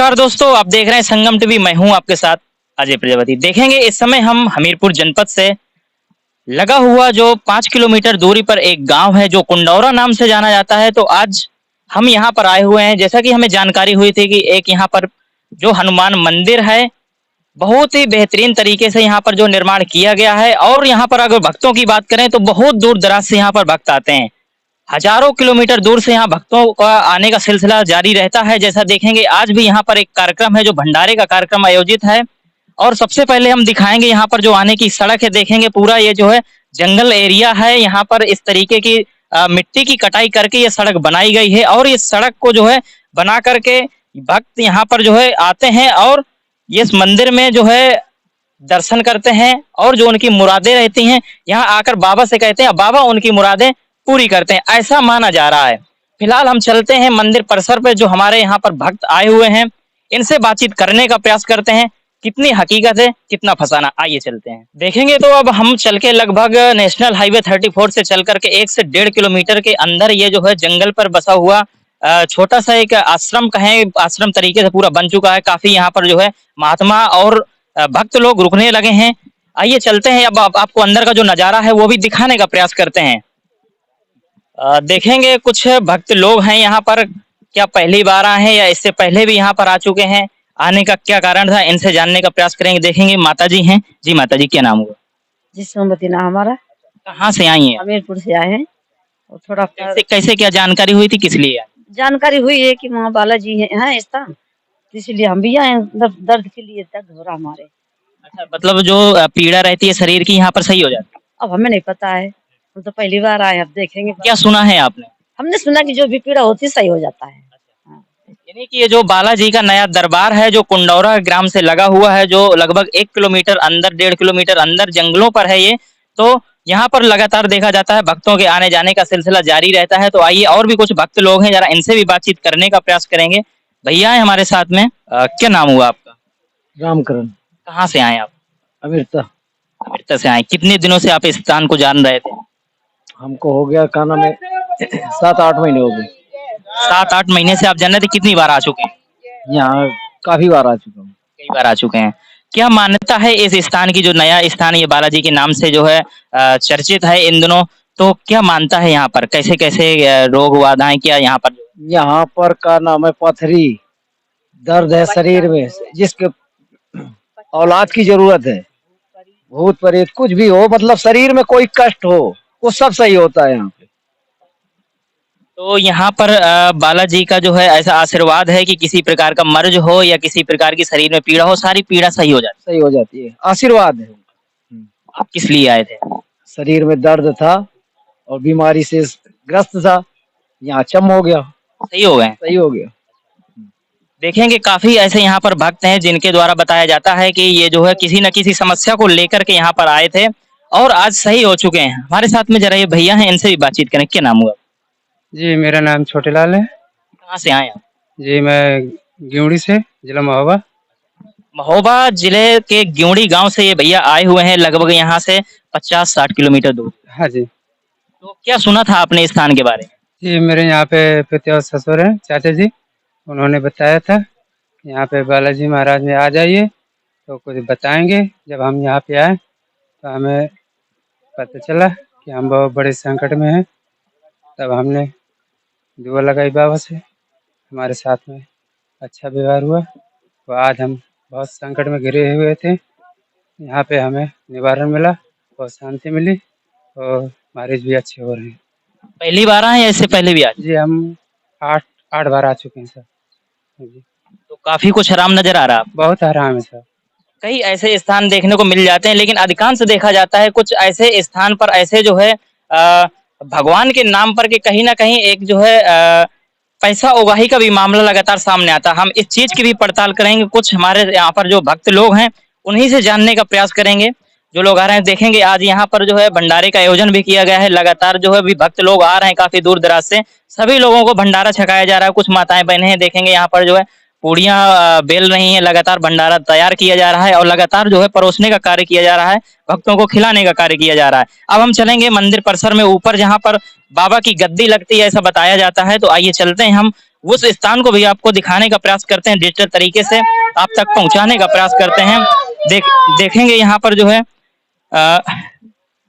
नमस्कार दोस्तों, आप देख रहे हैं संगम टीवी। मैं हूं आपके साथ अजय प्रजापति। देखेंगे इस समय हम हमीरपुर जनपद से लगा हुआ जो 5 किलोमीटर दूरी पर एक गांव है जो कुंडौरा नाम से जाना जाता है। तो आज हम यहां पर आए हुए हैं। जैसा कि हमें जानकारी हुई थी कि एक यहां पर जो हनुमान मंदिर है, बहुत ही बेहतरीन तरीके से यहाँ पर जो निर्माण किया गया है। और यहाँ पर अगर भक्तों की बात करें तो बहुत दूर दराज से यहाँ पर भक्त आते हैं। हजारों किलोमीटर दूर से यहाँ भक्तों का आने का सिलसिला जारी रहता है। जैसा देखेंगे आज भी यहाँ पर एक कार्यक्रम है जो भंडारे का कार्यक्रम आयोजित है। और सबसे पहले हम दिखाएंगे यहाँ पर जो आने की सड़क है। देखेंगे पूरा ये जो है जंगल एरिया है। यहाँ पर इस तरीके की मिट्टी की कटाई करके ये सड़क बनाई गई है। और इस सड़क को जो है बना करके भक्त यहाँ पर जो है आते हैं और ये इस मंदिर में जो है दर्शन करते हैं। और जो उनकी मुरादें रहती हैं यहाँ आकर बाबा से कहते हैं, बाबा उनकी मुरादें पूरी करते हैं, ऐसा माना जा रहा है। फिलहाल हम चलते हैं मंदिर परिसर पे। जो हमारे यहाँ पर भक्त आए हुए हैं इनसे बातचीत करने का प्रयास करते हैं, कितनी हकीकत है कितना फसाना। आइए चलते हैं। देखेंगे तो अब हम चल के लगभग नेशनल हाईवे 34 से चल करके 1 से 1.5 किलोमीटर के अंदर ये जो है जंगल पर बसा हुआ छोटा सा एक आश्रम कहें, आश्रम तरीके से पूरा बन चुका है। काफी यहाँ पर जो है महात्मा और भक्त लोग रुकने लगे हैं। आइए चलते हैं। अब आपको अंदर का जो नजारा है वो भी दिखाने का प्रयास करते हैं। देखेंगे कुछ भक्त लोग हैं यहाँ पर, क्या पहली बार आए हैं या इससे पहले भी यहाँ पर आ चुके हैं? आने का क्या कारण था इनसे जानने का प्रयास करेंगे। देखेंगे माता जी हैं। जी माता जी, क्या नाम हुआ? जी सोमवती नाम हमारा। कहाँ से आई हैं? हमीरपुर से आए हैं। और थोड़ा कैसे क्या जानकारी हुई थी, किस लिए आए? जानकारी हुई है कि वहाँ बालाजी हैं स्थान, तो इसलिए हम भी आए हैं। दर्द के लिए दर्द हो रहा हमारे। अच्छा, मतलब जो पीड़ा रहती है शरीर की यहाँ पर सही हो जाती है? अब हमें नहीं पता है, हम तो पहली बार आए। अब देखेंगे। क्या सुना है आपने? हमने सुना कि जो भी पीड़ा होती है सही हो जाता है। हाँ। यानी कि ये जो बालाजी का नया दरबार है जो कुंडौरा ग्राम से लगा हुआ है, जो लगभग 1 किलोमीटर अंदर 1.5 किलोमीटर अंदर जंगलों पर है ये, तो यहाँ पर लगातार देखा जाता है भक्तों के आने जाने का सिलसिला जारी रहता है। तो आइए और भी कुछ भक्त लोग हैं, जरा इनसे भी बातचीत करने का प्रयास करेंगे। भैया है हमारे साथ में। क्या नाम हुआ आपका? रामकरण। कहाँ से आए आप? अमृता। अमृता से आए। कितने दिनों से आप इस स्थान को जान रहे थे? हमको हो गया काना में 7-8 महीने हो गए। 7-8 महीने से आप जान रहे थे। कितनी बार आ चुके हैं? यहाँ काफी बार आ चुका हूँ। कई बार आ चुके हैं। क्या मान्यता है इस स्थान की, जो नया स्थान ये बालाजी के नाम से जो है चर्चित है इन दिनों, तो क्या मानता है यहाँ पर? कैसे कैसे रोग बाधाएं क्या यहाँ पर? यहाँ पर का नाम है पथरी, दर्द है शरीर में, जिसके औलाद की जरूरत है, भूत प्रेत कुछ भी हो, मतलब शरीर में कोई कष्ट हो वो सब सही होता है यहाँ पे। तो यहाँ पर बालाजी का जो है ऐसा आशीर्वाद है कि किसी प्रकार का मर्ज हो या किसी प्रकार की शरीर में पीड़ा हो, सारी पीड़ा सही हो जाती सही हो जाती है, आशीर्वाद है। है। आप किस लिए आए थे? शरीर में दर्द था और बीमारी से ग्रस्त था, यहाँ चम हो गया, सही हो गए? सही हो गया। देखेंगे काफी ऐसे यहाँ पर भक्त हैं जिनके द्वारा बताया जाता है कि ये जो है किसी न किसी समस्या को लेकर के यहाँ पर आए थे और आज सही हो चुके हैं। हमारे साथ में जरा ये भैया हैं, इनसे भी बातचीत करें। क्या नाम हुआ? जी मेरा नाम छोटेलाल है। कहाँ से आए आप? जी मैं ग्यूड़ी से, जिला महोबा। महोबा जिले के ग्यूड़ी गांव से ये भैया आए हुए हैं, लगभग यहाँ से 50-60 किलोमीटर दूर। हाँ जी। तो क्या सुना था आपने इस स्थान के बारे में? जी मेरे यहाँ पे पिता और ससुर हैं, चाचा जी, उन्होंने बताया था यहाँ पे बालाजी महाराज में आ जाइए तो कुछ बताएंगे। जब हम यहाँ पे आए तो हमें पता चला कि हम बहुत बड़े संकट में हैं। तब हमने दुआ लगाई बाबा से, हमारे साथ में अच्छा व्यवहार हुआ। तो आज हम बहुत संकट में घिरे हुए थे, यहाँ पे हमें निवारण मिला, बहुत शांति मिली और मरीज भी अच्छे हो रहे हैं। पहली बार आए या इससे पहले भी आए? जी हम 8 बार आ चुके हैं सर। जी तो काफी कुछ आराम नजर आ रहा है? बहुत आराम है सर। कई ऐसे स्थान देखने को मिल जाते हैं, लेकिन अधिकांश देखा जाता है कुछ ऐसे स्थान पर ऐसे जो है भगवान के नाम पर के कहीं ना कहीं एक जो है पैसा उगाही का भी मामला लगातार सामने आता है। हम इस चीज की भी पड़ताल करेंगे। कुछ हमारे यहाँ पर जो भक्त लोग हैं उन्हीं से जानने का प्रयास करेंगे। जो लोग आ रहे हैं देखेंगे आज यहाँ पर जो है भंडारे का आयोजन भी किया गया है। लगातार जो है भी भक्त लोग आ रहे हैं काफी दूर दराज से, सभी लोगों को भंडारा छकाया जा रहा है। कुछ माताएं बहनें हैं, देखेंगे यहाँ पर जो है पूड़ियाँ बेल रही हैं, लगातार भंडारा तैयार किया जा रहा है और लगातार जो है परोसने का कार्य किया जा रहा है, भक्तों को खिलाने का कार्य किया जा रहा है। अब हम चलेंगे मंदिर परिसर में ऊपर, जहाँ पर बाबा की गद्दी लगती है ऐसा बताया जाता है। तो आइए चलते हैं हम उस स्थान को भी आपको दिखाने का प्रयास करते हैं, डिजिटल तरीके से आप तक पहुंचाने का प्रयास करते हैं। देखेंगे यहाँ पर जो है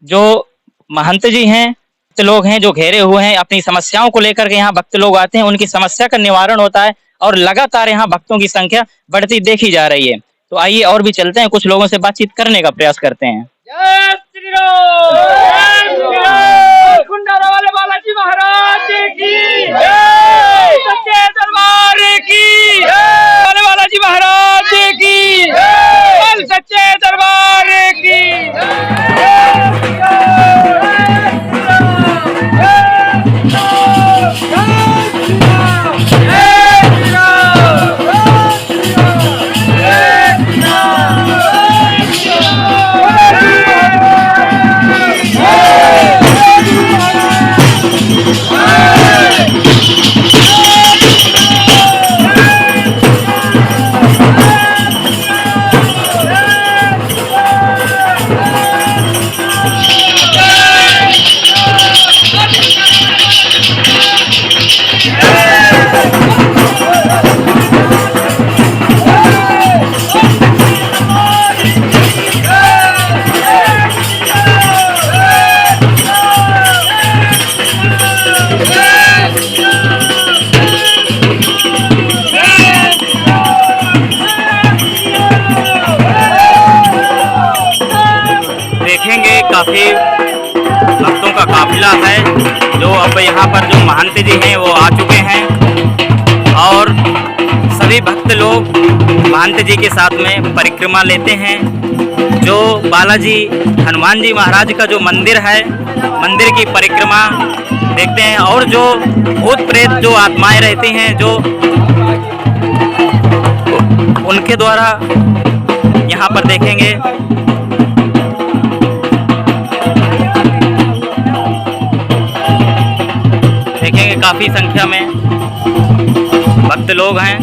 जो महंत जी हैं, भक्त लोग हैं जो घेरे हुए हैं, अपनी समस्याओं को लेकर के यहाँ भक्त लोग आते हैं, उनकी समस्या का निवारण होता है और लगातार यहाँ भक्तों की संख्या बढ़ती देखी जा रही है। तो आइए और भी चलते हैं, कुछ लोगों से बातचीत करने का प्रयास करते हैं। जय श्री राम, जय श्री राम, कुंडारा वाले बालाजी महाराज की जय, सच्चे दरबार की जय, वाले बालाजी महाराज की जय, सच्चे दरबार की देखेंगे काफी भक्तों का काफिला है जो अब यहाँ पर जो महंत जी हैं वो आ चुके हैं और सभी भक्त लोग महंत जी के साथ में परिक्रमा लेते हैं। जो बालाजी हनुमान जी महाराज का जो मंदिर है, मंदिर की परिक्रमा देखते हैं और जो भूत प्रेत जो आत्माएं रहती हैं जो उनके द्वारा यहाँ पर देखेंगे काफी संख्या में भक्त लोग हैं।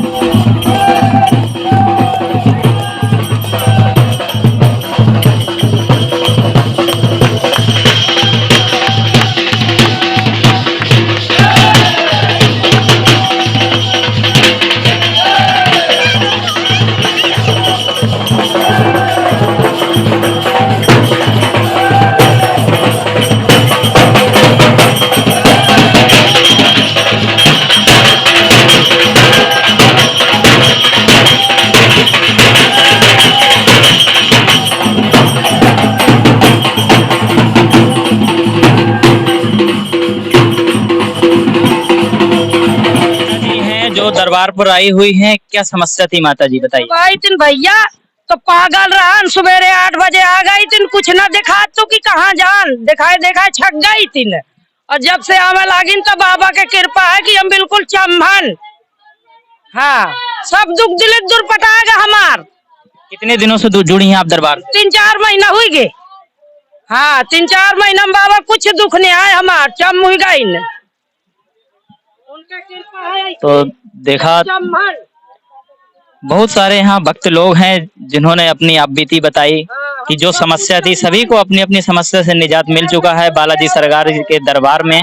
दरबार पर आई हुई हैं, क्या समस्या थी माता जी बताइए। आई तीन भैया तो पागल रहा, सवेरे 8 बजे आ गई तीन, कुछ न दिखा तो कि कहाँ जान, दिखाए दिखाए छक गई तीन। और जब से आवे लागिन तो बाबा के कृपा है कि हम बिल्कुल चम्भन, हाँ सब दुख दिल दूर पटाएगा हमार। कितने दिनों से जुड़ी हैं आप दरबार? 3-4 महीना हुई गए। हाँ 3-4 महीना में बाबा कुछ दुख नहीं आए हमार, चम हुई गई न। उनका कृपा है तो देखा बहुत सारे यहाँ भक्त लोग हैं जिन्होंने अपनी आप बीती बताई कि जो समस्या थी, सभी को अपनी अपनी समस्या से निजात मिल चुका है बालाजी सरकार के दरबार में।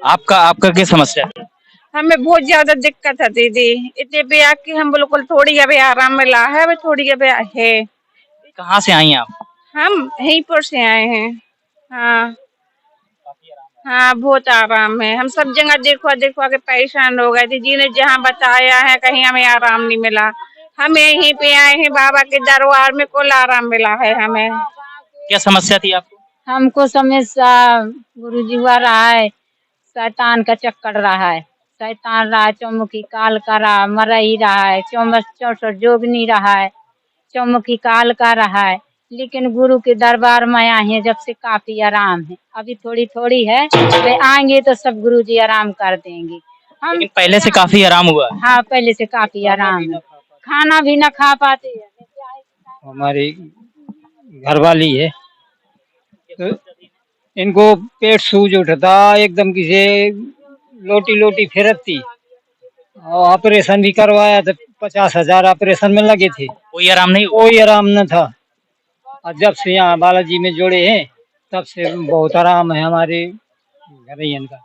आपका क्या समस्या है? हमें बहुत ज्यादा दिक्कत है दीदी, इतने पे आके हम बिल्कुल थोड़ी अभी आराम मिला है, अभी थोड़ी अभी है। कहाँ से आई आप? हम यहीं पर से आए हैं। हाँ हाँ बहुत आराम है, हम सब जगह देखवा के परेशान हो गए थे, जी ने जहाँ बताया है कहीं हमें आराम नहीं मिला। हम यहीं पे आए हैं बाबा के दरबार में, कुल आराम मिला है हमें। क्या समस्या थी आपको? हमको समस्या गुरुजी हुआ रहा है, शैतान का चक्कर रहा है, शैतान रहा है, चौमुखी काल का रहा, मर ही रहा है, 64 जोगनी रहा है, चौमुखी काल का रहा है। लेकिन गुरु के दरबार में आए हैं जब से काफी आराम है, अभी थोड़ी थोड़ी है, वे आएंगे तो सब गुरुजी आराम कर देंगे। हम लेकिन पहले से काफी आराम हुआ? हाँ पहले से काफी आराम है, खाना भी न खा पाते हैं। हमारी घरवाली है तो इनको पेट सूज उठता, एकदम किसे लोटी फिरती, और ऑपरेशन भी करवाया था, 50,000 ऑपरेशन में लगे थे, कोई आराम नहीं? कोई आराम न था। और जब से यहाँ बालाजी में जुड़े हैं तब से बहुत आराम है हमारे घरैयन का।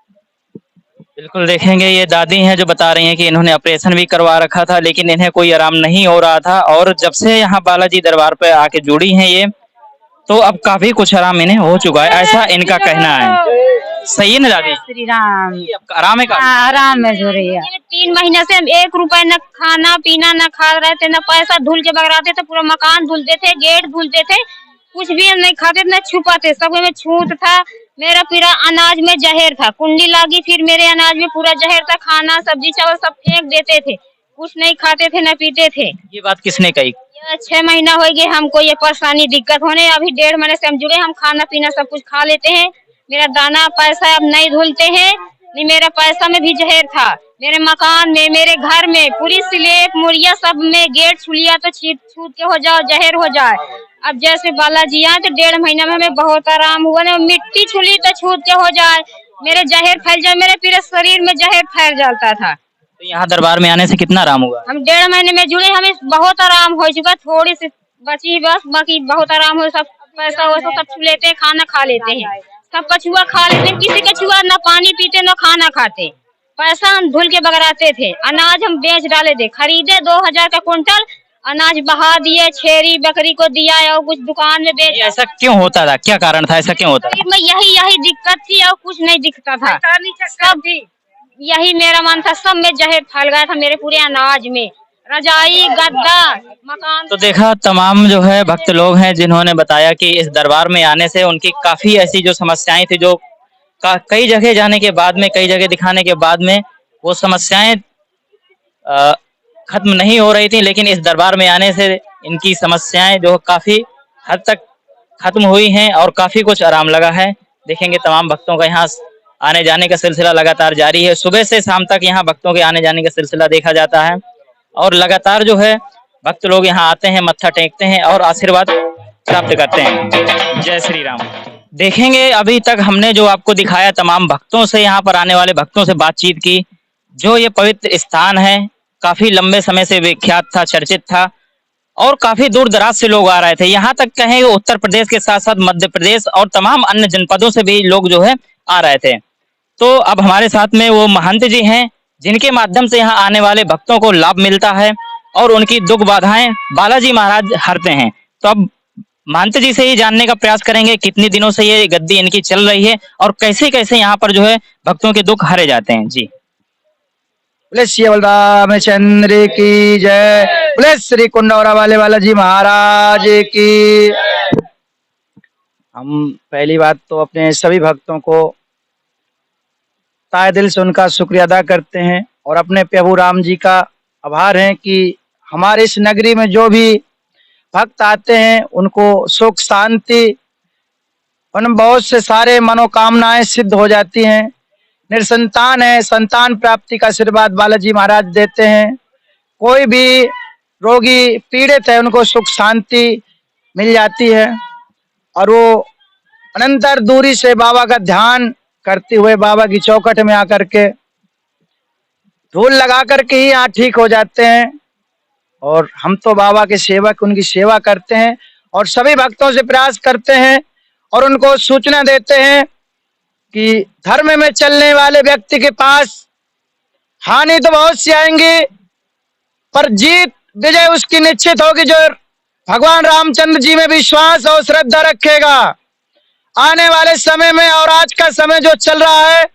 बिल्कुल देखेंगे, ये दादी हैं जो बता रही हैं कि इन्होंने ऑपरेशन भी करवा रखा था लेकिन इन्हें कोई आराम नहीं हो रहा था और जब से यहाँ बालाजी दरबार पे आके जुड़ी हैं ये, तो अब काफ़ी कुछ आराम इन्हें हो चुका है, ऐसा इनका कहना है। सही है ना दादी? श्री राम। अब आराम है काफ़ी? हाँ, आराम में हो रही है। 3 महीने से हम 1 रुपए न खाना पीना न खा रहे थे, न पैसा धुल के बगराते थे, पूरा मकान धुलते थे, गेट धुलते थे, कुछ भी हम नहीं खाते थे, न छुपाते, सब में छूत था। मेरा पूरा अनाज में जहर था, कुंडी लागी, फिर मेरे अनाज में पूरा जहर था, खाना सब्जी चावल सब फेंक देते थे, कुछ नहीं खाते थे न पीते थे। ये बात किसने कही? 6 महीना हो गए हमको ये परेशानी दिक्कत होने, अभी 1.5 महीने से हम जुड़े, हम खाना पीना सब कुछ खा लेते हैं, मेरा दाना पैसा अब नहीं धुलते हैं, नहीं मेरा पैसा में भी जहर था, मेरे मकान में, मेरे घर में पूरी स्लेब मुड़िया सब में गेट छुलिया तो छूट के हो जाओ, जहर हो जाए। अब जैसे बालाजी आए तो 1.5 महीना में हमें बहुत आराम हुआ, ना मिट्टी छुली तो छूट के हो जाए, मेरे जहर फैल जाए, मेरे पूरे शरीर में जहर फैल जाता था। तो यहाँ दरबार में आने से कितना आराम हुआ? हम 1.5 महीने में जुड़े, हमें बहुत आराम हो चुका, थोड़ी सी बची बस, बाकी बहुत आराम हो, सब पैसा वैसा सब छू लेते हैं, खाना खा लेते हैं, सब कछुआ खा लेते हैं, किसी कछुआ न पानी पीते न खाना खाते, पैसा हम धुल के बगराते थे, अनाज हम बेच डाले थे, खरीदे 2000 का कुंटल अनाज बहा दिए, छेरी बकरी को दिया और कुछ दुकान में बेच। ऐसा क्यों होता था, क्या कारण था, ऐसा क्यों होता था? में यही दिक्कत थी और कुछ नहीं दिखता था, सब यही मेरा मन था, सब में जहर फैल गया था, मेरे पूरे अनाज में, रजाई गद्दा मकान। तो देखा, तमाम जो है भक्त लोग हैं जिन्होंने बताया कि इस दरबार में आने से उनकी काफी ऐसी जो समस्याएं थी, जो कई जगह जाने के बाद में, कई जगह दिखाने के बाद में वो समस्याएं खत्म नहीं हो रही थी, लेकिन इस दरबार में आने से इनकी समस्याएं जो काफी हद तक खत्म हुई हैं और काफी कुछ आराम लगा है। देखेंगे तमाम भक्तों का यहाँ आने जाने का सिलसिला लगातार जारी है, सुबह से शाम तक यहाँ भक्तों के आने जाने का सिलसिला देखा जाता है और लगातार जो है भक्त लोग यहाँ आते हैं, मत्था टेकते हैं और आशीर्वाद प्राप्त करते हैं। जय श्री राम। देखेंगे, अभी तक हमने जो आपको दिखाया तमाम भक्तों से, यहाँ पर आने वाले भक्तों से बातचीत की, जो ये पवित्र स्थान है काफी लंबे समय से विख्यात था, चर्चित था और काफी दूर दराज से लोग आ रहे थे। यहाँ तक कहें उत्तर प्रदेश के साथ साथ मध्य प्रदेश और तमाम अन्य जनपदों से भी लोग जो है आ रहे थे। तो अब हमारे साथ में वो महंत जी हैं जिनके माध्यम से यहाँ आने वाले भक्तों को लाभ मिलता है और उनकी दुख बाधाएं बालाजी महाराज हरते हैं। तो अब महंत जी से ही जानने का प्रयास करेंगे कितने दिनों से ये गद्दी इनकी चल रही है और कैसे कैसे यहाँ पर जो है भक्तों के दुख हरे जाते हैं। जी, बोले श्री बलरामचंद्र की जय, बोले श्री कुंडौरा वाले बालाजी महाराज की। हम पहली बात तो अपने सभी भक्तों को ताए दिल से उनका शुक्रिया अदा करते हैं और अपने प्रभु राम जी का आभार है कि हमारे इस नगरी में जो भी भक्त आते हैं उनको सुख शांति, उन बहुत से सारे मनोकामनाएं सिद्ध हो जाती हैं। निसंतान है, संतान प्राप्ति का आशीर्वाद बालाजी महाराज देते हैं। कोई भी रोगी पीड़ित है उनको सुख शांति मिल जाती है और वो अनंतर दूरी से बाबा का ध्यान करते हुए बाबा की चौखट में आकर के धूल लगा करके ही यहाँ ठीक हो जाते हैं। और हम तो बाबा के सेवक उनकी सेवा करते हैं और सभी भक्तों से प्रयास करते हैं और उनको सूचना देते हैं कि धर्म में चलने वाले व्यक्ति के पास हानि तो बहुत सी आएंगी पर जीत विजय उसकी निश्चित होगी जो भगवान रामचंद्र जी में विश्वास और श्रद्धा रखेगा। आने वाले समय में और आज का समय जो चल रहा है,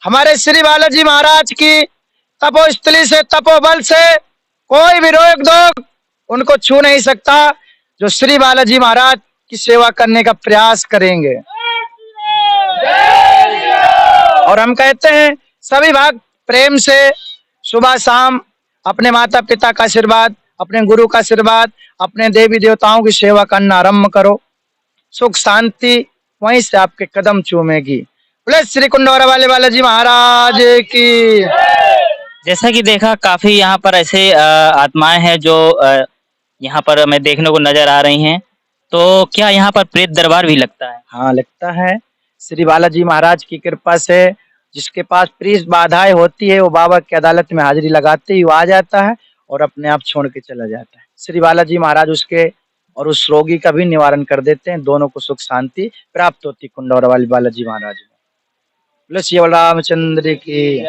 हमारे श्री बालाजी महाराज की तपोस्थली से, तपोबल से कोई भी रोक टोक उनको छू नहीं सकता जो श्री बालाजी महाराज की सेवा करने का प्रयास करेंगे। और हम कहते हैं सभी भक्त प्रेम से सुबह शाम अपने माता पिता का आशीर्वाद, अपने गुरु का आशीर्वाद, अपने देवी देवताओं की सेवा करना आरंभ करो, सुख शांति वहीं से आपके कदम चूमेगी। बोले श्री कुंडौरा वाले बालाजी महाराज की। जैसा कि देखा, काफी यहाँ पर ऐसे आत्माएं हैं जो यहाँ पर हमें देखने को नजर आ रही हैं। तो क्या यहाँ पर प्रेत दरबार भी लगता है? हाँ, लगता है। श्री बालाजी महाराज की कृपा से जिसके पास प्रेत बाधाएं होती है वो बाबा की अदालत में हाजिरी लगाते ही वो आ जाता है और अपने आप छोड़ के चला जाता है। श्री बालाजी महाराज उसके और उस रोगी का भी निवारण कर देते हैं, दोनों को सुख शांति प्राप्त होती कुंडौरा वाले बालाजी महाराज में। बोले श्री रामचंद्र की।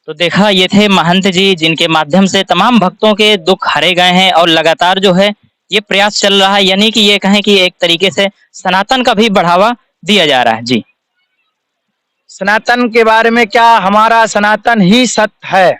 तो देखा, ये थे महंत जी जिनके माध्यम से तमाम भक्तों के दुख हरे गए हैं और लगातार जो है ये प्रयास चल रहा है, यानी कि ये कहें कि एक तरीके से सनातन का भी बढ़ावा दिया जा रहा है। जी सनातन के बारे में क्या, हमारा सनातन ही सत्य है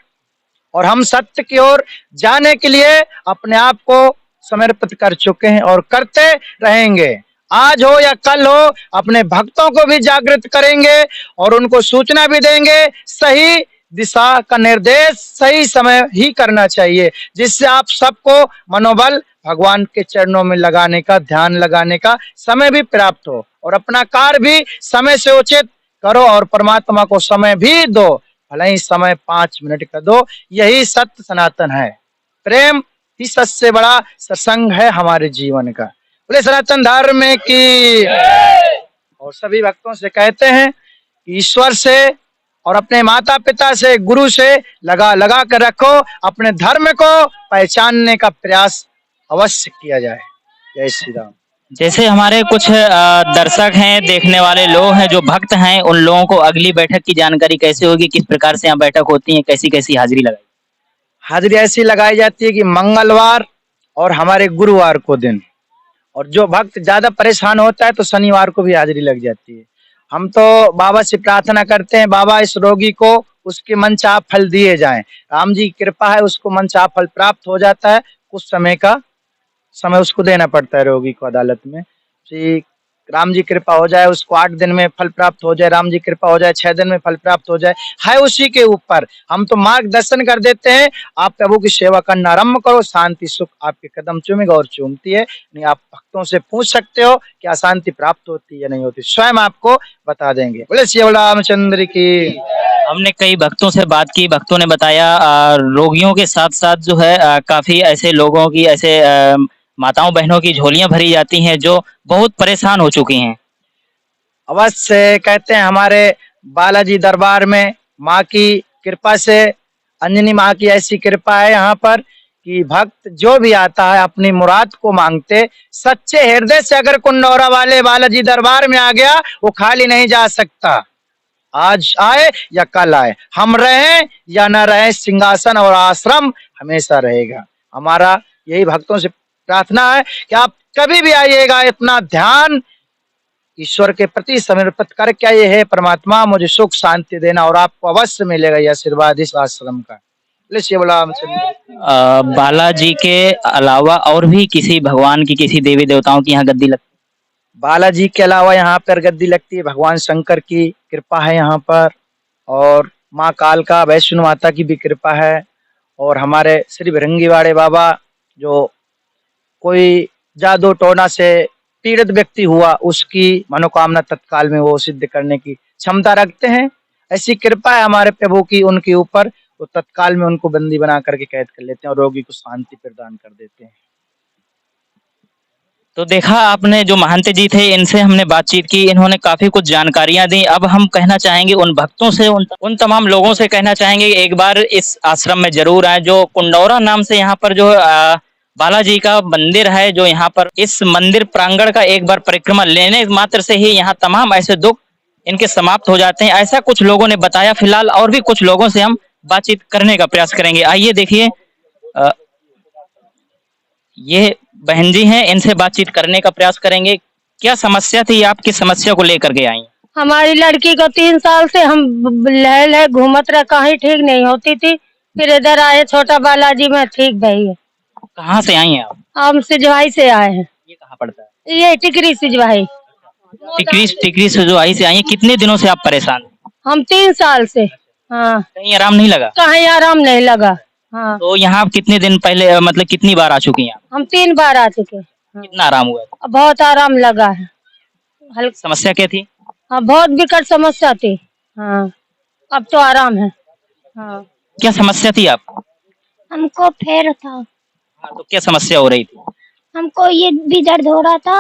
और हम सत्य की ओर जाने के लिए अपने आप को समर्पित कर चुके हैं और करते रहेंगे। आज हो या कल हो, अपने भक्तों को भी जागृत करेंगे और उनको सूचना भी देंगे। सही दिशा का निर्देश सही समय ही करना चाहिए, जिससे आप सबको मनोबल भगवान के चरणों में लगाने का, ध्यान लगाने का समय भी प्राप्त हो और अपना कार्य भी समय से उचित करो और परमात्मा को समय भी दो, भले ही समय 5 मिनट का दो। यही सत्य सनातन है। प्रेम ही सबसे बड़ा सत्संग है हमारे जीवन का। बोले सनातन धर्म की। और सभी भक्तों से कहते हैं कि ईश्वर से और अपने माता पिता से, गुरु से लगा कर रखो, अपने धर्म को पहचानने का प्रयास अवश्य किया जाए। जय श्री राम। जैसे हमारे कुछ दर्शक हैं, देखने वाले लोग हैं, जो भक्त हैं, उन लोगों को अगली बैठक की जानकारी कैसे होगी, किस प्रकार से यहाँ बैठक होती है, कैसी कैसी हाजिरी लगाई? हाजिरी ऐसी लगाई जाती है कि मंगलवार और हमारे गुरुवार को दिन, और जो भक्त ज्यादा परेशान होता है तो शनिवार को भी हाजिरी लग जाती है। हम तो बाबा से प्रार्थना करते हैं, बाबा इस रोगी को उसके मनचाहा फल दिए जाएं। राम जी की कृपा है, उसको मनचाहा फल प्राप्त हो जाता है। कुछ समय उसको देना पड़ता है रोगी को अदालत में। श्री राम जी कृपा हो जाए, उसको 8 दिन में फल प्राप्त हो जाए, राम जी कृपा हो जाए 6 दिन में फल प्राप्त हो जाए, है उसी के ऊपर। हम तो मार्गदर्शन कर देते हैं, आप प्रभु की सेवा करना आरंभ करो, शांति सुख आपके कदम चूमेगा और चूमती है। नहीं, आप भक्तों से पूछ सकते हो क्या शांति प्राप्त होती है या नहीं होती, स्वयं आपको बता देंगे। बोले श्री रामचंद्र की। हमने कई भक्तों से बात की, भक्तों ने बताया रोगियों के साथ साथ जो है काफी ऐसे लोगों की, ऐसे माताओं बहनों की झोलियां भरी जाती हैं जो बहुत परेशान हो चुकी हैं। अवश्य कहते हैं हमारे बालाजी दरबार में माँ की कृपा से, अंजनी माँ की ऐसी कृपा है यहाँ पर कि भक्त जो भी आता है अपनी मुराद को मांगते, सच्चे हृदय से अगर कुंडौरा वाले बालाजी दरबार में आ गया, वो खाली नहीं जा सकता। आज आए या कल आए, हम रहें या न रहें, सिंहासन और आश्रम हमेशा रहेगा। हमारा यही भक्तों से प्रार्थना है कि आप कभी भी आइएगा, इतना ध्यान ईश्वर के प्रति समर्पित करके आइए, है परमात्मा मुझे सुख शांति देना, और आपको अवश्य मिलेगा यह आशीर्वाद इस आश्रम का। बालाजी के अलावा और भी किसी भगवान की, किसी देवी देवताओं की यहाँ गद्दी लगती? बालाजी के अलावा यहाँ पर गद्दी लगती है, भगवान शंकर की कृपा है यहाँ पर, और माँ कालका वैष्णो माता की भी कृपा है, और हमारे श्री भृंगीवाड़े बाबा, जो कोई जादू टोना से पीड़ित व्यक्ति हुआ, उसकी मनोकामना तत्काल में वो सिद्ध करने की क्षमता रखते हैं। ऐसी कृपा है हमारे प्रभु की उनके ऊपर, वो तत्काल में उनको बंदी बना करके कैद कर लेते हैं और रोगी को शांति प्रदान कर देते हैं। तो देखा आपने, जो महंत जी थे इनसे हमने बातचीत की, इन्होंने काफी कुछ जानकारियां दी। अब हम कहना चाहेंगे उन भक्तों से, उन तमाम लोगों से कहना चाहेंगे एक बार इस आश्रम में जरूर आए, जो कुंडौरा नाम से यहाँ पर जो बालाजी का मंदिर है, जो यहाँ पर इस मंदिर प्रांगण का एक बार परिक्रमा लेने मात्र से ही यहाँ तमाम ऐसे दुख इनके समाप्त हो जाते हैं, ऐसा कुछ लोगों ने बताया। फिलहाल और भी कुछ लोगों से हम बातचीत करने का प्रयास करेंगे। आइए देखिए, ये बहन जी हैं, इनसे बातचीत करने का प्रयास करेंगे। क्या समस्या थी, आप किस समस्या को लेकर के आई? हमारी लड़की को 3 साल से हम लह घूमत रहे, कहीं ठीक नहीं होती थी, फिर इधर आए छोटा बालाजी में ठीक भई है। कहाँ से आई हैं आप? हम सिजवाई से आए हैं। ये कहाँ पड़ता है? ये टिकरी सिजवाई। टिकरी सिजवाई से आई हैं। कितने दिनों से आप परेशान हैं? हम 3 साल से। हाँ। कहीं आराम नहीं लगा? कहीं आराम नहीं लगा। हाँ। तो यहाँ आप कितने दिन पहले, मतलब कितनी बार आ चुकी हैं? हम 3 बार आ चुके। कितना आराम हुआ? बहुत आराम लगा है। समस्या क्या थी? हाँ, बहुत विकट समस्या थी। हाँ, अब तो आराम है। हाँ। क्या समस्या थी आपको? हमको फेर था। हाँ, तो क्या समस्या हो रही थी? हमको ये भी दर्द हो रहा था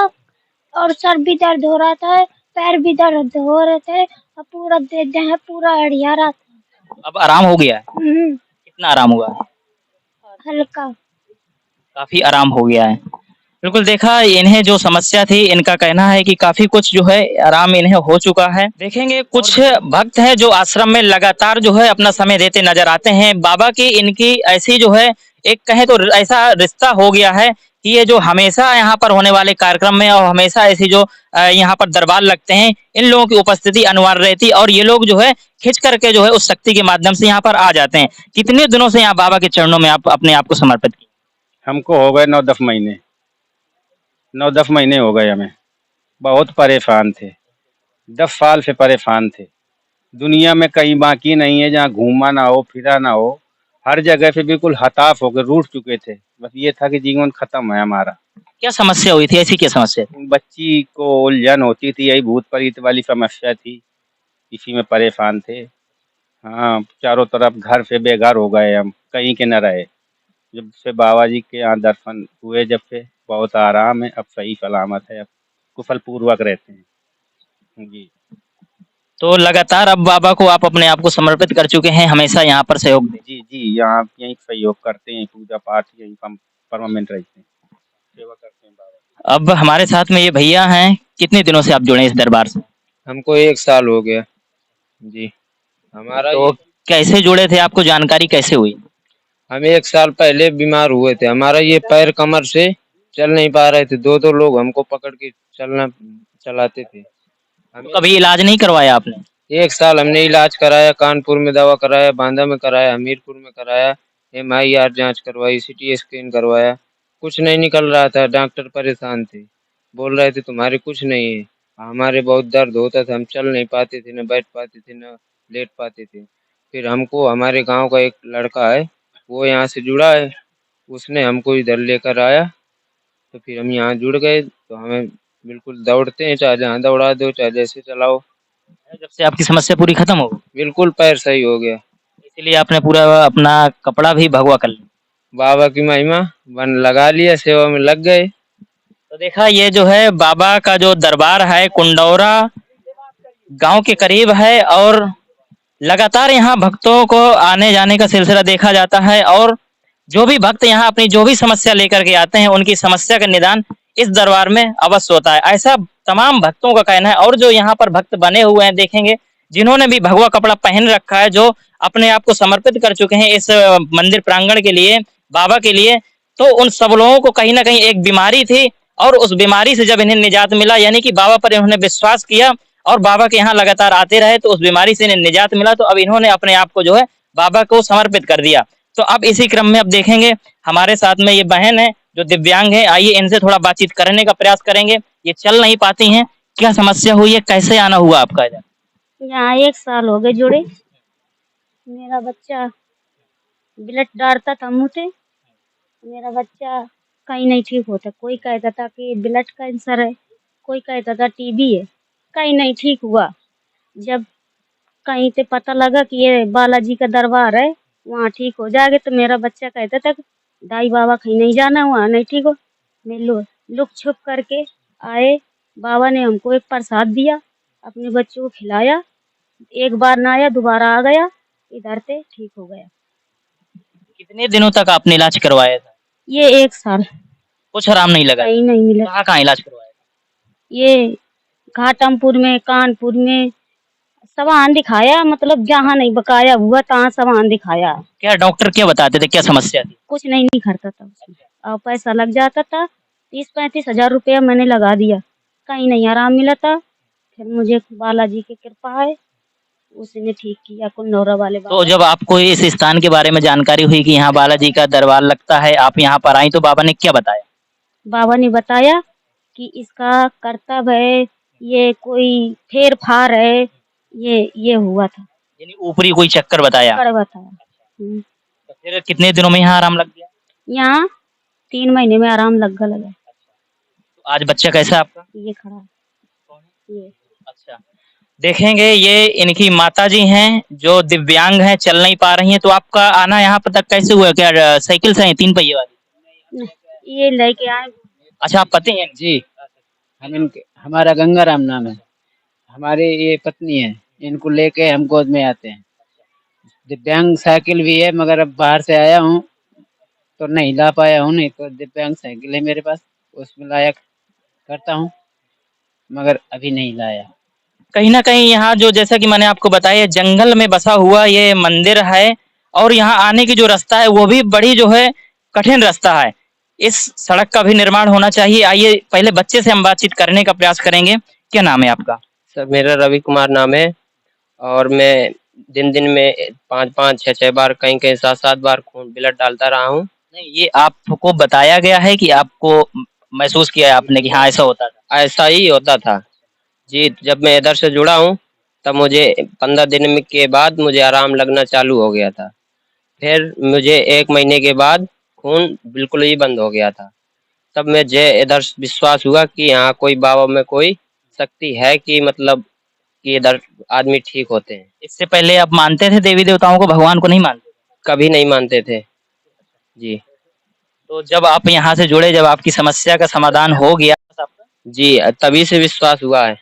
और सर भी दर्द हो रहा था, पैर भी दर्द हो रहे थे, और पूरा देह पूरा अड़िया रहा था। अब आराम हो गया है? कितना आराम हुआ? हल्का। काफी आराम हो गया है। बिल्कुल देखा इन्हें जो समस्या थी इनका कहना है कि काफी कुछ जो है आराम इन्हें हो चुका है। देखेंगे कुछ भक्त हैं जो आश्रम में लगातार जो है अपना समय देते नजर आते हैं। बाबा की इनकी ऐसी जो है एक कहे तो ऐसा रिश्ता हो गया है कि ये जो हमेशा यहाँ पर होने वाले कार्यक्रम में और हमेशा ऐसी जो यहाँ पर दरबार लगते हैं इन लोगों की उपस्थिति अनिवार्य रहती है और ये लोग जो है खिंच करके जो है उस शक्ति के माध्यम से यहाँ पर आ जाते हैं। कितने दिनों से यहाँ बाबा के चरणों में आप अपने आप को समर्पित किए? हमको हो गए 9-10 महीने, 9-10 महीने हो गए हमें। बहुत परेशान थे, 10 साल से परेशान थे। दुनिया में कहीं बाकी नहीं है जहाँ घूमा ना हो, फिरा ना हो। हर जगह पे बिल्कुल हताश होकर रूठ चुके थे। बस ये था कि जीवन खत्म है हमारा। क्या समस्या हुई थी? ऐसी क्या समस्या थी? बच्ची को उलझन होती थी, यही भूत प्रेत वाली समस्या थी, इसी में परेशान थे। हाँ, चारों तरफ घर से बेघर हो गए हम, कहीं के न रहे। जब से बाबा जी के यहाँ दर्शन हुए जब से बहुत आराम है, अब सही सलामत है, अब कुशल पूर्वक रहते हैं जी। तो लगातार अब बाबा को आप अपने आप को समर्पित कर चुके हैं, हमेशा यहाँ पर सहयोग दें। जी जी, यहाँ यहीं सहयोग करते हैं, पूजा पाठ यहीं हम परमानेंट रहते हैं, सेवा करते हैं बाबा। अब हमारे साथ में ये भैया हैं, कितने दिनों से आप जुड़े हैं इस दरबार से? हमको 1 साल हो गया जी। हमारा तो कैसे जुड़े थे, आपको जानकारी कैसे हुई? हम 1 साल पहले बीमार हुए थे। हमारा ये पैर कमर से चल नहीं पा रहे थे। 2-2 लोग हमको पकड़ के चलाते थे। तो कभी इलाज नहीं करवाया आपने? 1 साल हमने इलाज कराया, कानपुर में दवा कराया, बांदा में कराया, हमीरपुर में कराया, MIR जांच करवाई, CT स्कैन करवाया, कुछ नहीं निकल रहा था। डॉक्टर परेशान थे, बोल रहे थे तुम्हारे कुछ नहीं है। हमारे बहुत दर्द होता था, हम चल नहीं पाते थे, न बैठ पाते थे, न लेट पाते थे। फिर हमको हमारे गांव का एक लड़का है, वो यहाँ से जुड़ा है, उसने हमको इधर लेकर आया, तो फिर हम यहाँ जुड़ गए। तो हमें बिल्कुल दौड़ते हैं, चाहे जहाँ दौड़ा दो, चाहे जैसे चलाओ, जब से आपकी समस्या पूरी खत्म हो गई, बिल्कुल पैर सही हो गया। इसीलिए आपने पूरा अपना कपड़ा भी भगवा कर लिया। बाबा की महिमा, बन लगा लिया, सेवा में लग गए। तो देखा ये जो है बाबा का जो दरबार है कुंडौरा गांव के करीब है और लगातार यहाँ भक्तों को आने जाने का सिलसिला देखा जाता है और जो भी भक्त यहाँ अपनी जो भी समस्या लेकर के आते हैं उनकी समस्या का निदान इस दरबार में अवश्य होता है, ऐसा तमाम भक्तों का कहना है। और जो यहाँ पर भक्त बने हुए हैं देखेंगे जिन्होंने भी भगवा कपड़ा पहन रखा है, जो अपने आप को समर्पित कर चुके हैं इस मंदिर प्रांगण के लिए, बाबा के लिए, तो उन सब लोगों को कहीं ना कहीं एक बीमारी थी और उस बीमारी से जब इन्हें निजात मिला, यानी कि बाबा पर इन्होंने विश्वास किया और बाबा के यहाँ लगातार आते रहे, तो उस बीमारी से इन्हें निजात मिला। तो अब इन्होंने अपने आप को जो है बाबा को समर्पित कर दिया। तो अब इसी क्रम में अब देखेंगे हमारे साथ में ये बहन है जो दिव्यांग है, आइए इनसे थोड़ा बातचीत करने का प्रयास करेंगे। ये चल नहीं पाती हैं, क्या समस्या हुई है, कैसे आना हुआ आपका इधर? यहाँ 1 साल हो गए जुड़े। मेरा बच्चा ब्लड डालता था मुँह से, मेरा बच्चा कहीं नहीं ठीक होता। कोई कहता था कि ब्लड कैंसर है, कोई कहता था TB है, कहीं नहीं ठीक हुआ। जब कहीं से पता लगा कि ये बालाजी का दरबार है, वहाँ ठीक हो जाएगा, तो मेरा बच्चा कहता था दाई बाबा कहीं नहीं जाना, वहाँ नहीं ठीक हो। मैं लुक छुप करके आए, बाबा ने हमको एक प्रसाद दिया, अपने बच्चों को खिलाया, एक बार ना आया, दोबारा आ गया, इधर से ठीक हो गया। कितने दिनों तक आपने इलाज करवाया था? ये 1 साल कुछ आराम नहीं लगा? कहीं नहीं मिला। कहाँ कहाँ इलाज करवाया था? ये घाटमपुर में, कानपुर में, सवान दिखाया, मतलब जहाँ नहीं बकाया हुआ तहाँ सवान दिखाया। क्या डॉक्टर क्या बताते थे, क्या समस्या थी? कुछ नहीं करता था उसमें, और पैसा लग जाता था। 30-35 हजार रुपया मैंने लगा दिया, कहीं नहीं आराम मिला था। फिर मुझे बालाजी की कृपा है, उसने ठीक किया, कुंडौरा वाले तो जब आपको इस स्थान के बारे में जानकारी हुई कि यहाँ बालाजी का दरबार लगता है, आप यहाँ पर आई, तो बाबा ने क्या बताया? बाबा ने बताया कि इसका कर्तव्य है, ये कोई फेर फार है, ये हुआ था। यानी ऊपरी कोई चक्कर बताया? बताया। तो फिर कितने दिनों में यहाँ आराम लग गया? यहाँ 3 महीने में आराम लगा। तो आज बच्चा कैसा है आपका? ये खड़ा है, ये। अच्छा, देखेंगे ये इनकी माताजी हैं जो दिव्यांग हैं, चल नहीं पा रही हैं। तो आपका आना यहाँ पर तक कैसे हुआ? क्या साइकिल से हैं, 3 पहिए वाली? ये लेके आए। अच्छा, आप पति हैं? जी, हमारा गंगाराम नाम है, हमारी ये पत्नी है, इनको लेके हम गोद में आते हैं। दिव्यांग साइकिल भी है, मगर अब बाहर से आया हूँ तो नहीं ला पाया हूँ, नहीं तो दिव्यांग साइकिल है मेरे पास। उसमें लाया करता हूँ, मगर अभी नहीं लाया। कहीं ना कहीं यहाँ जो जैसा कि मैंने आपको बताया जंगल में बसा हुआ ये मंदिर है और यहाँ आने की जो रास्ता है वो भी बड़ी जो है कठिन रास्ता है। इस सड़क का भी निर्माण होना चाहिए। आइए पहले बच्चे से हम बातचीत करने का प्रयास करेंगे। क्या नाम है आपका? सर मेरा रवि कुमार नाम है और मैं दिन दिन में 5-5 6-6 बार कहीं कहीं 7-7 बार खून ब्लड डालता रहा हूँ। नहीं, ये आपको बताया गया है कि आपको महसूस किया है आपने कि हाँ ऐसा होता था? ऐसा ही होता था जी। जब मैं इधर से जुड़ा हूँ तब मुझे 15 दिन के बाद मुझे आराम लगना चालू हो गया था। फिर मुझे 1 महीने के बाद खून बिल्कुल ही बंद हो गया था। तब मुझे इधर विश्वास हुआ कि यहाँ कोई बाबा में कोई शक्ति है कि मतलब कि इधर आदमी ठीक होते हैं। इससे पहले आप मानते थे देवी देवताओं को, भगवान को नहीं मानते? कभी नहीं मानते थे जी। तो जब आप यहाँ से जुड़े, जब आपकी समस्या का समाधान हो गया जी, तभी से विश्वास हुआ है,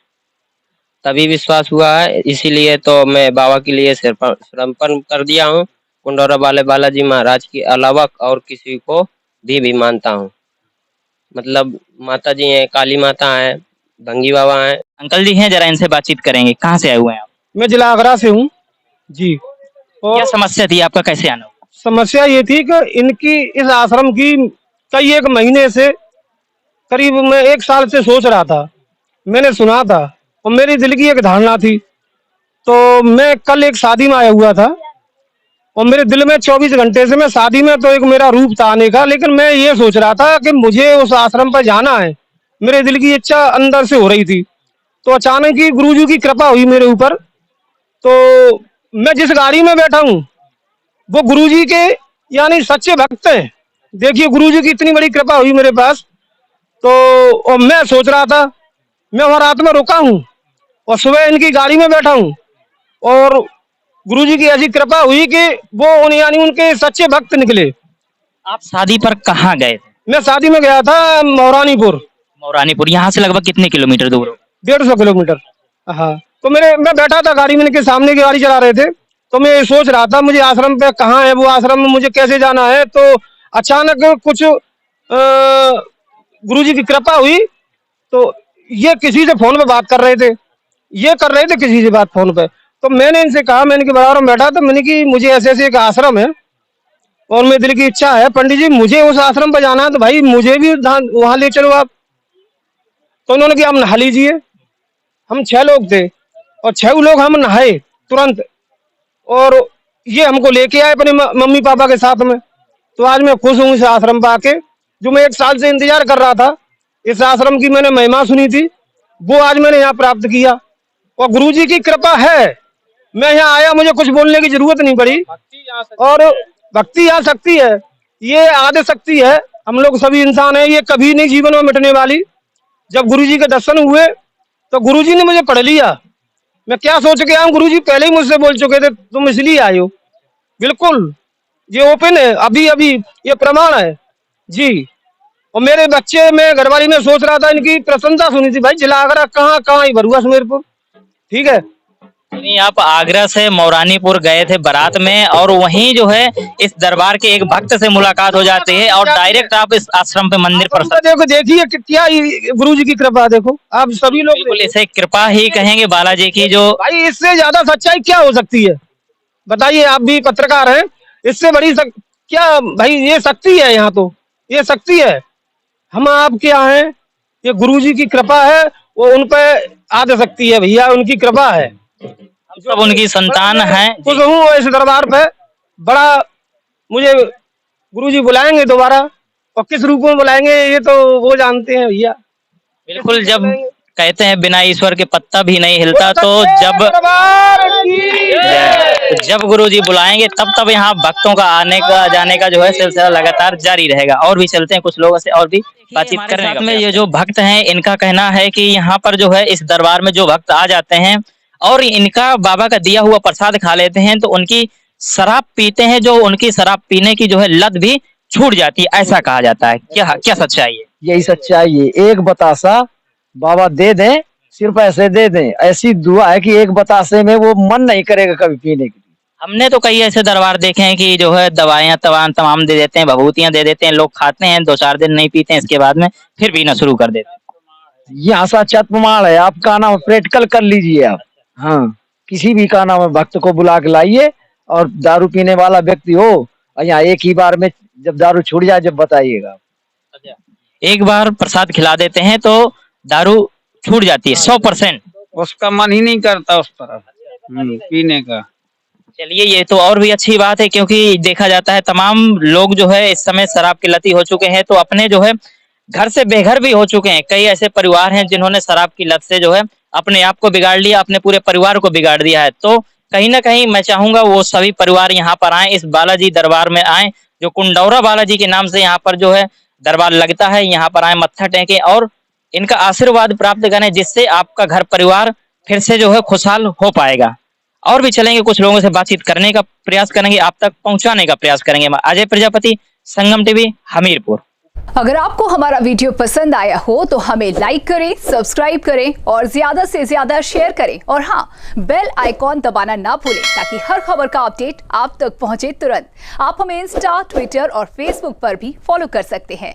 तभी विश्वास हुआ है। इसीलिए तो मैं बाबा के लिए समर्पण कर दिया हूँ। कुंडौरा वाले बालाजी महाराज के अलावा और किसी को भी मानता हूँ। मतलब माता जी हैं, काली माता हैं, भंगी बाबा हैं। अंकल जी हैं, जरा इनसे बातचीत करेंगे। कहाँ से आए हुए हैं आप? मैं जिला आगरा से हूँ जी। क्या और समस्या थी आपका, कैसे आना हुआ? समस्या ये थी कि इनकी इस आश्रम की कई 1 महीने से करीब मैं 1 साल से सोच रहा था, मैंने सुना था और मेरी दिल की एक धारणा थी। तो मैं कल एक शादी में आया हुआ था और मेरे दिल में 24 घंटे से मैं शादी में तो एक मेरा रूप था आने का, लेकिन मैं ये सोच रहा था कि मुझे उस आश्रम पर जाना है। मेरे दिल की इच्छा अंदर से हो रही थी। तो अचानक ही गुरुजी की कृपा हुई मेरे ऊपर। तो मैं जिस गाड़ी में बैठा हूँ वो गुरुजी के यानी सच्चे भक्त हैं। देखिए गुरुजी की इतनी बड़ी कृपा हुई मेरे पास। तो और मैं सोच रहा था, मैं वहाँ रात में रुका हूँ और सुबह इनकी गाड़ी में बैठा हूँ और गुरुजी की ऐसी कृपा हुई कि वो यानी उनके सच्चे भक्त निकले। आप शादी पर कहाँ गए थे? मैं शादी में गया था मौरानीपुर। मौरानीपुर यहाँ से लगभग कितने किलोमीटर दूर हो? 150 किलोमीटर। हाँ, तो मैं बैठा था गाड़ी में, इनके सामने की गाड़ी चला रहे थे। तो मैं सोच रहा था मुझे आश्रम पे कहाँ है वो आश्रम में मुझे कैसे जाना है। तो अचानक कुछ गुरुजी की कृपा हुई। तो ये किसी से फोन पे बात कर रहे थे, ये कर रहे थे किसी से बात फोन पे। तो मैंने इनसे कहा, मैंने इनके बराबर में बैठा, तो मैंने कि मुझे ऐसे ऐसे एक आश्रम है और मेरे दिल की इच्छा है पंडित जी मुझे उस आश्रम पर जाना है, तो भाई मुझे भी वहां ले चलो आप। तो उन्होंने कहा आप नहा लीजिए। हम 6 लोग थे और 6 लोग हम नहाए तुरंत और ये हमको लेके आए अपने मम्मी पापा के साथ में। तो आज मैं खुश हूँ इस आश्रम पर आके, जो मैं 1 साल से इंतजार कर रहा था। इस आश्रम की मैंने महिमा सुनी थी, वो आज मैंने यहाँ प्राप्त किया और गुरुजी की कृपा है। मैं यहाँ आया, मुझे कुछ बोलने की जरूरत नहीं पड़ी और भक्ति आ सकती है, ये आदि शक्ति है। हम लोग सभी इंसान हैं, ये कभी नहीं जीवन में मिटने वाली। जब गुरुजी के दर्शन हुए तो गुरुजी ने मुझे पढ़ लिया। मैं क्या सोच के आया हूँ, गुरुजी पहले ही मुझसे बोल चुके थे तुम इसलिए आए हो। बिल्कुल ये ओपन है, अभी अभी ये प्रमाण है जी। और मेरे बच्चे, मैं घरवाली में सोच रहा था इनकी प्रशंसा सुनी थी। भाई जिला आगरा कहाँ कहाँ ही भरुआ सुमेरपुर, ठीक है। नहीं, आप आगरा से मौरानीपुर गए थे बारात में और वहीं जो है इस दरबार के एक भक्त से मुलाकात हो जाती है और डायरेक्ट आप इस आश्रम पे मंदिर पर देखो, देखिए क्या गुरुजी की कृपा, देखो आप सभी लोग। बिल्कुल इसे कृपा ही कहेंगे बालाजी की। जो भाई इससे ज्यादा सच्चाई क्या हो सकती है, बताइए। आप भी पत्रकार हैं, इससे बड़ी क्या भाई, ये शक्ति है। यहाँ तो ये शक्ति है। हम आप क्या हैं, ये गुरुजी की कृपा है, वो उन पे आदि शक्ति है भैया, उनकी कृपा है। हम सब उनकी संतान हैं। खुश हूँ इस दरबार पे। बड़ा मुझे गुरुजी बुलाएंगे दोबारा और किस रूप में बुलाएंगे ये तो वो जानते हैं भैया। बिल्कुल, जब कहते हैं बिना ईश्वर के पत्ता भी नहीं हिलता, तो जब गुरुजी बुलाएंगे तब यहाँ भक्तों का आने का जाने का जो है सिलसिला लगातार जारी रहेगा। और भी चलते हैं कुछ लोगों से और भी बातचीत करने का। में ये जो भक्त हैं इनका कहना है कि यहाँ पर जो है इस दरबार में जो भक्त आ जाते हैं और इनका बाबा का दिया हुआ प्रसाद खा लेते हैं तो उनकी शराब पीते हैं, जो उनकी शराब पीने की जो है लत भी छूट जाती है, ऐसा कहा जाता है। क्या क्या सच्चाई है? यही सच्चाई है। एक बतासा बाबा दे दें, सिर्फ ऐसे दे दें, ऐसी दुआ है कि एक बतासे में वो मन नहीं करेगा कभी पीने की। हमने तो कई ऐसे दरबार देखे हैं कि जो है दवाइयाँ तमाम दे देते हैं, भभूतियाँ दे देते हैं, लोग खाते हैं, 2-4 दिन नहीं पीते हैं, इसके बाद में फिर पीना शुरू कर देते हैं। ये साक्षात प्रमाण है। आप का नाम प्रैक्टिकल कर लीजिए आप। हाँ, किसी भी का नाम भक्त को बुला के लाइए और दारू पीने वाला व्यक्ति हो और यहाँ एक ही बार में जब दारू छूट जाए जब बताइएगा। एक बार प्रसाद खिला देते हैं तो दारू छूट जाती है 100%। उसका मन ही नहीं करता उस तरफ पीने का। चलिए, ये तो और भी अच्छी बात है, क्योंकि देखा जाता है तमाम लोग जो है इस समय शराब के लती हो चुके हैं, तो अपने जो है घर से बेघर भी हो चुके हैं। कई ऐसे परिवार हैं जिन्होंने शराब की लत से जो है अपने आप को बिगाड़ लिया, अपने पूरे परिवार को बिगाड़ दिया है। तो कहीं ना कहीं मैं चाहूंगा वो सभी परिवार यहाँ पर आए, इस बालाजी दरबार में आए, जो कुंडौरा बालाजी के नाम से यहाँ पर जो है दरबार लगता है। यहाँ पर आए, मत्था टेकें और इनका आशीर्वाद प्राप्त करें, जिससे आपका घर परिवार फिर से जो है खुशहाल हो पाएगा। और भी चलेंगे, कुछ लोगों से बातचीत करने का प्रयास करेंगे, आप तक पहुंचाने का प्रयास करेंगे। अजय प्रजापति, संगम टीवी, हमीरपुर। अगर आपको हमारा वीडियो पसंद आया हो तो हमें लाइक करें, सब्सक्राइब करें और ज्यादा से ज्यादा शेयर करें। और हाँ, बेल आइकॉन दबाना ना भूलें ताकि हर खबर का अपडेट आप तक पहुंचे तुरंत। आप हमें इंस्टा, ट्विटर और फेसबुक पर भी फॉलो कर सकते हैं।